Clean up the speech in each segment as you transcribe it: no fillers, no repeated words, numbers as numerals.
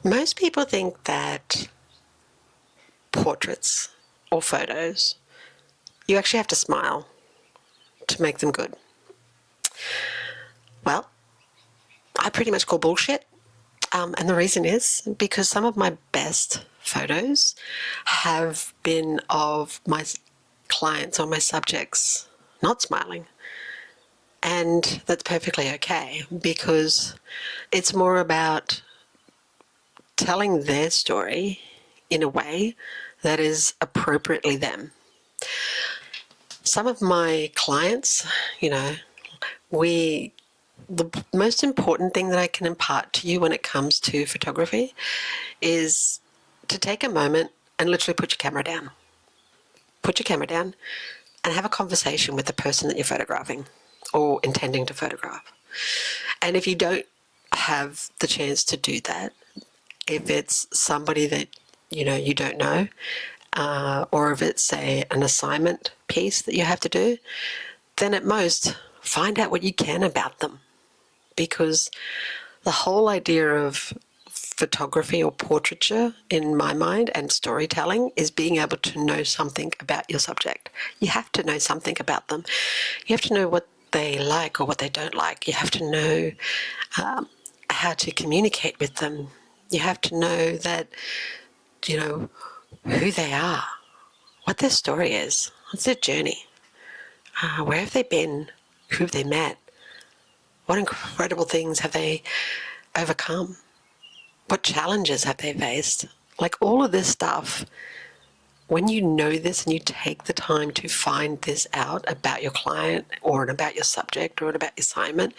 Most people think that portraits or photos, you actually have to smile to make them good. Well, I pretty much call bullshit. And the reason is because some of my best photos have been of my clients or my subjects not smiling. And that's perfectly okay, because it's more about telling their story in a way that is appropriately them. Some of my clients, the most important thing that I can impart to you when it comes to photography is to take a moment and literally put your camera down. Put your camera down and have a conversation with the person that you're photographing or intending to photograph. And if you don't have the chance to do that, if it's somebody that you don't know, or if it's an assignment piece that you have to do, then at most find out what you can about them. Because the whole idea of photography or portraiture, in my mind, and storytelling is being able to know something about your subject. You have to know something about them. You have to know what they like or what they don't like. You have to know how to communicate with them. You have to know that, who they are, what their story is, what's their journey, where have they been, who have they met, what incredible things have they overcome, what challenges have they faced. Like all of this stuff, when you know this and you take the time to find this out about your client or about your subject or about your assignment,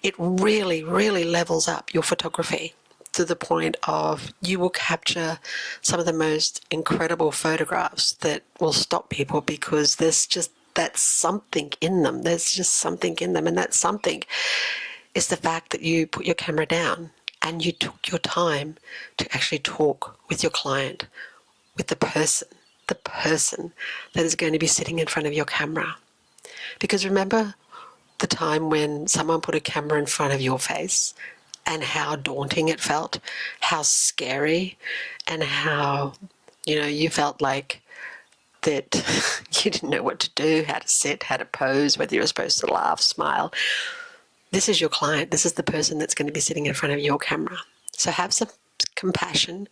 it really, really levels up your photography to the point of you will capture some of the most incredible photographs that will stop people, because that's something in them. There's just something in them, and that something is the fact that you put your camera down and you took your time to actually talk with your client, with the person that is going to be sitting in front of your camera. Because remember the time when someone put a camera in front of your face and how daunting it felt, how scary, and how, you felt like that you didn't know what to do, how to sit, how to pose, whether you were supposed to laugh, smile. This is your client. This is the person that's going to be sitting in front of your camera. So have some compassion,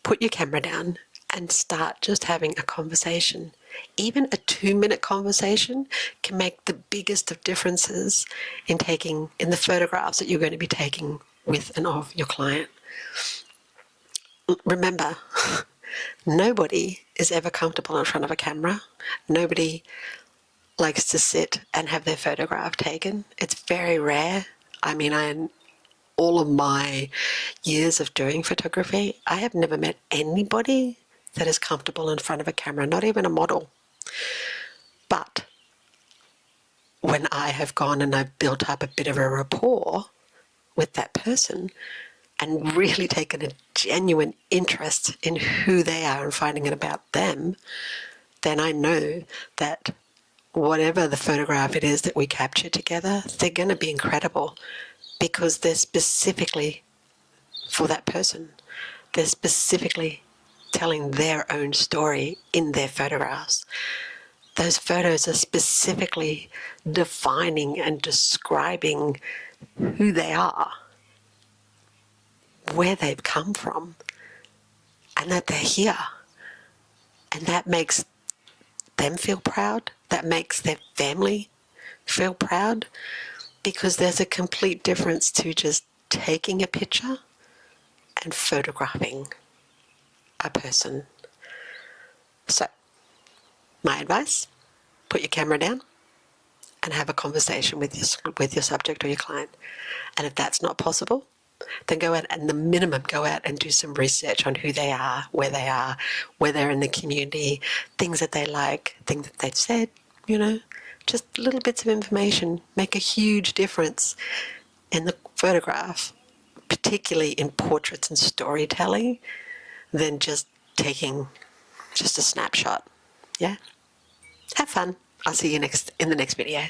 put your camera down, and start just having a conversation. Even a 2-minute conversation can make the biggest of differences in the photographs that you're going to be taking with and of your client. Remember, nobody is ever comfortable in front of a camera. Nobody likes to sit and have their photograph taken. It's very rare. I mean, in all of my years of doing photography, I have never met anybody that is comfortable in front of a camera, not even a model. But when I have gone and I've built up a bit of a rapport with that person and really taken a genuine interest in who they are and finding out about them, then I know that whatever the photograph it is that we capture together, they're going to be incredible, because they're specifically for that person. They're specifically telling their own story in their photographs. Those photos are specifically defining and describing who they are, where they've come from, and that they're here. And that makes them feel proud. That makes their family feel proud, because there's a complete difference to just taking a picture and photographing a person. So, my advice, put your camera down and have a conversation with your subject or your client. And if that's not possible, then go out and, the minimum, go out and do some research on who they are, where they're in the community, things that they like, things that they've said, just little bits of information make a huge difference in the photograph, particularly in portraits and storytelling, than just taking just a snapshot. Yeah? Have fun. I'll see you in the next video.